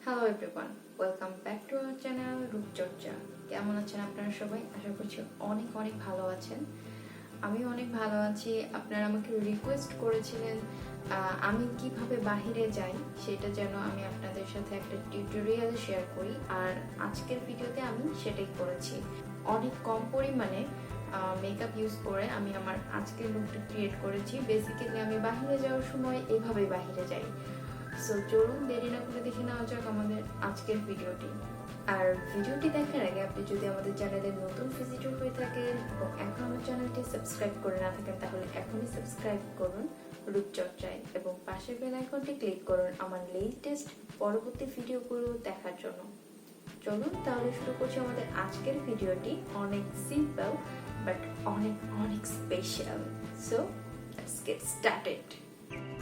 Hello everyone, welcome back to our channel Rupcharcha. কেমন আছেন আপনারা সবাই? আশা করছি অনেক অনেক ভালো আছেন। আমি অনেক ভালো আছি। আপনারা আমাকে রিকোয়েস্ট করেছিলেন আমি কিভাবে বাহিরে যাই সেটা যেন আমি আপনাদের সাথে একটা টিউটোরিয়াল শেয়ার করি, আর আজকের ভিডিওতে আমি সেটাই করেছি। অনেক কম পরিমাণে মেকআপ ইউজ করে আমি আমার আজকের লুকটা ক্রিয়েট করেছি। বেসিক্যালি আমি বাহিরে যাওয়ার সময় এইভাবেই বাহিরে যাই। সো চলুন দেরি না করে দেখে নেওয়া যাক আমাদের আজকের ভিডিওটি। আর ভিডিওটি দেখার আগে আপনি যদি আমাদের চ্যানেলের নতুন ভিজিটর হয়ে থাকেন এবং এখন আমার চ্যানেলটি সাবস্ক্রাইব করে না থাকেন, তাহলে এখনই সাবস্ক্রাইব করুন রূপচর্চায় এবং পাশের বেল আইকনটি ক্লিক করুন আমার লেটেস্ট পরবর্তী ভিডিওগুলো দেখার জন্য। চলুন তাহলে শুরু করছি আমাদের আজকের ভিডিওটি। অনেক সিম্পল বাট অনেক অনেক special. So let's get started.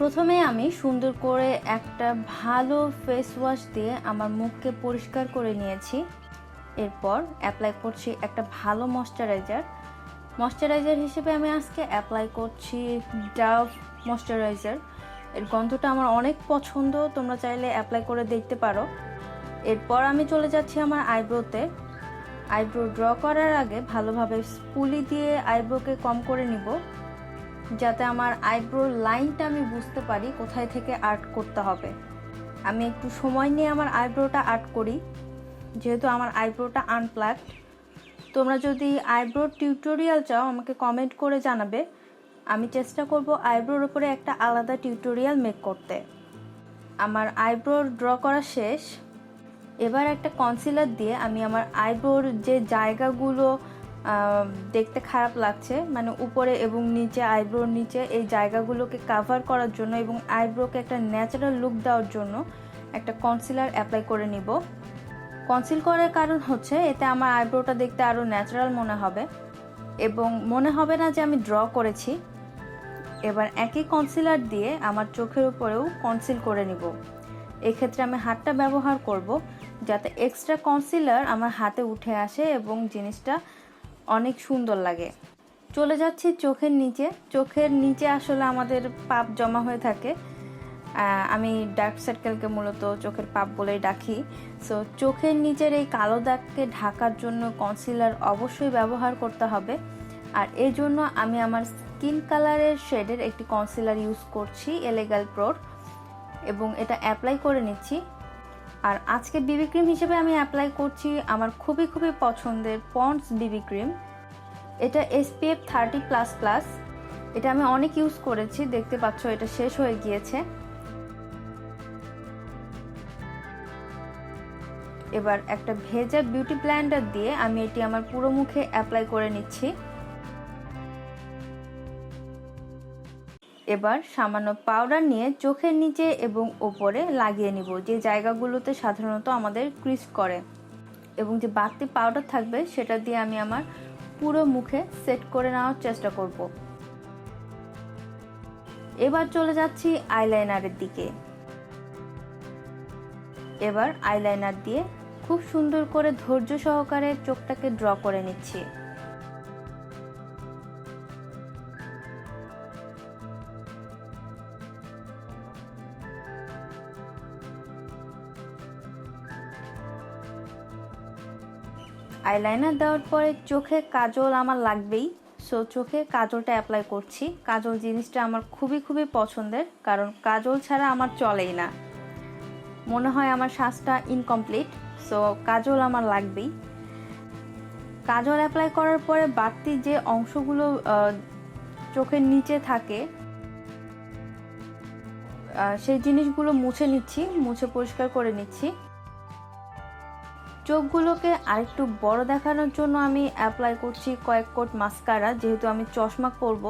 প্রথমে আমি সুন্দর করে একটা ভালো ফেস ওয়াশ দিয়ে আমার মুখকে পরিষ্কার করে নিয়েছি। এরপর অ্যাপ্লাই করছি একটা ভালো ময়শ্চারাইজার হিসেবে আমি আজকে অ্যাপ্লাই করছি ডাভ ময়শ্চারাইজার। এর গন্ধটা আমার অনেক পছন্দ, তোমরা চাইলে অ্যাপ্লাই করে দেখতে পারো। এরপর আমি চলে যাচ্ছি আমার আইব্রোতে। আইব্রো ড্র করার আগে ভালোভাবে স্পুলি দিয়ে আইব্রোকে কম করে নিব, যাতে আমার আইব্রোর লাইনটা আমি বুঝতে পারি কোথায় থেকে আর্ট করতে হবে। আমি একটু সময় নিয়ে আমার আইব্রোটা আর্ট করি, যেহেতু আমার আইব্রোটা আনপ্লাগড। তোমরা যদি আইব্রোর টিউটোরিয়াল চাও আমাকে কমেন্ট করে জানাবে, আমি চেষ্টা করব আইব্রোর উপরে একটা আলাদা টিউটোরিয়াল মেক করতে। আমার আইব্রো ড্র করা শেষ। এবার একটা কনসিলার দিয়ে আমি আমার আইব্রোর যে জায়গাগুলো দেখতে খারাপ লাগছে, মানে উপরে এবং নিচে, আইব্রোর নিচে, এই জায়গাগুলোকে কাভার করার জন্য এবং আইব্রোকে একটা ন্যাচারাল লুক দেওয়ার জন্য একটা কনসিলার অ্যাপ্লাই করে নিব। কনসিল করার কারণ হচ্ছে এতে আমার আইব্রোটা দেখতে আরও ন্যাচারাল মনে হবে এবং মনে হবে না যে আমি ড্র করেছি। এবার একই কনসিলার দিয়ে আমার চোখের উপরেও কনসিল করে নিব। এক্ষেত্রে আমি হাতটা ব্যবহার করব যাতে এক্সট্রা কনসিলার আমার হাতে উঠে আসে এবং জিনিসটা অনেক সুন্দর লাগে। চলে যাচ্ছি চোখের নিচে আসলে আমাদের পাপ জমা হয়ে থাকে। আমি ডার্ক সার্কেলকে মূলত চোখের পাপ বলেই ডাকি। সো চোখের নিচের এই কালো দাগকে ঢাকার জন্য কনসিলার অবশ্যই ব্যবহার করতে হবে। আর এই জন্য আমি আমার স্কিন কালারের শেডের একটি কনসিলার ইউজ করছি, এলেগাল প্রোর, এবং এটা অ্যাপ্লাই করে নিচ্ছি। আর আজকে বিবি ক্রিম হিসেবে আমি অ্যাপ্লাই করছি আমার খুবই পছন্দের পন্ডস বিবি ক্রিম। এটা SPF 30++। এটা আমি অনেক ইউজ করেছি, দেখতে পাচ্ছ এটা শেষ হয়ে গিয়েছে। এবার একটা ভেজা বিউটি ব্লেন্ডার দিয়ে আমি এটি আমার পুরো মুখে অ্যাপ্লাই করে নিচ্ছি। এবার সামান্য পাউডার নিয়ে চোখের নিচে এবং ওপরে লাগিয়ে নিব, যে জায়গাগুলোতে সাধারণত আমাদের ক্রিজ করে, এবং যে বাড়তি পাউডার থাকবে সেটা দিয়ে আমি আমার পুরো মুখে সেট করে নেওয়ার চেষ্টা করব। এবার চলে যাচ্ছি আইলাইনারের দিকে। এবার আইলাইনার দিয়ে খুব সুন্দর করে ধৈর্য সহকারে চোখটাকে ড্র করে নিচ্ছি। আইলাইনার দেওয়ার পরে চোখে কাজল আমার লাগবেই। সো চোখে কাজলটা অ্যাপ্লাই করছি। কাজল জিনিসটা আমার খুবই পছন্দের, কারণ কাজল ছাড়া আমার চলেই না, মনে হয় আমার সাজটা ইনকমপ্লিট। সো কাজল আমার লাগবেই। কাজল অ্যাপ্লাই করার পরে বাড়তি যে অংশগুলো চোখের নিচে থাকে সেই জিনিসগুলো মুছে পরিষ্কার করে নিচ্ছি। চোখগুলোকে আরেকটু বড় দেখানোর জন্য আমি অ্যাপ্লাই করছি কয়েক কোট মাস্কারা, যেহেতু আমি চশমা পরব।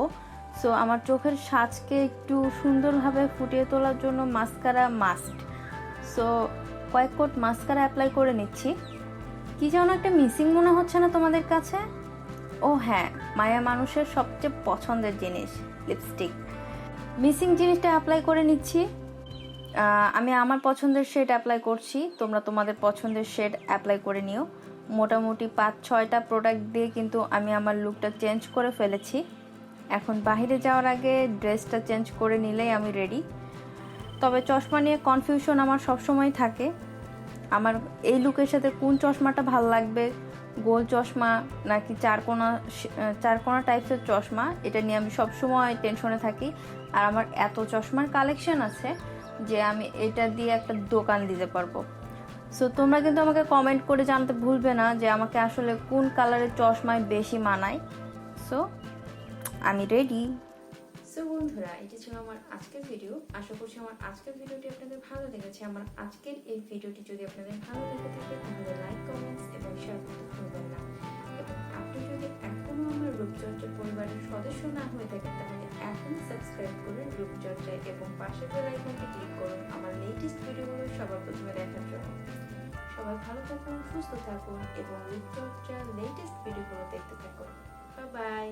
সো আমার চোখের সাজকে একটু সুন্দরভাবে ফুটিয়ে তোলার জন্য মাস্কারা মাস্ট। সো কয়েক কোট মাস্কারা অ্যাপ্লাই করে নিচ্ছি। কি যেন একটা মিসিং মনে হচ্ছে না তোমাদের কাছে? ও হ্যাঁ, মায়া মানুষের সবচেয়ে পছন্দের জিনিস লিপস্টিক। মিসিং জিনিসটা অ্যাপ্লাই করে নিচ্ছি। আমি আমার পছন্দের শেড অ্যাপ্লাই করছি, তোমরা তোমাদের পছন্দের শেড অ্যাপ্লাই করে নিও। মোটামুটি 5-6টা প্রোডাক্ট দিয়ে কিন্তু আমি আমার লুকটা চেঞ্জ করে ফেলেছি। এখন বাইরে যাওয়ার আগে ড্রেসটা চেঞ্জ করে নিলেই আমি রেডি। তবে চশমা নিয়ে কনফিউশন আমার সবসময় থাকে, আমার এই লুকের সাথে কোন চশমাটা ভালো লাগবে, গোল চশমা নাকি চারকোনা টাইপসের চশমা, এটা নিয়ে আমি সবসময় টেনশনে থাকি। আর আমার এত চশমার কালেকশন আছে যে আমি এটা দিয়ে একটা দোকান দিতে পারবো। সো তোমরা কিন্তু আমাকে কমেন্ট করে জানতে ভুলবে না যে আমাকে আসলে কোন কালারের চশমায় বেশি মানায়। সো আমি রেডি। সো বন্ধুরা, এটা ছিল আমার আজকের ভিডিও। আশা করছি আমার আজকের ভিডিওটি আপনাদের ভালো লেগেছে। আমার আজকের এই ভিডিওটি যদি আপনাদের ভালো লেগে থাকে তাহলে লাইক, কমেন্টস এবং শেয়ার করতে ভুলবেন না। এবং আপনি যদি এখনো আমার রূপচর্চা পরিবারের সদস্য না হয়ে থাকেন তাহলে এখনই সাবস্ক্রাইব করুন রূপচর্চায় এবং পাশের বেল আইকনটি ক্লিক করুন আমার লেটেস্ট ভিডিওগুলো সবার প্রথমে দেখার জন্য। সবাই ভালো থাকুন, সুস্থ থাকুন এবং রূপচর্চার লেটেস্ট ভিডিওগুলো দেখতে থাকুন। Bye bye.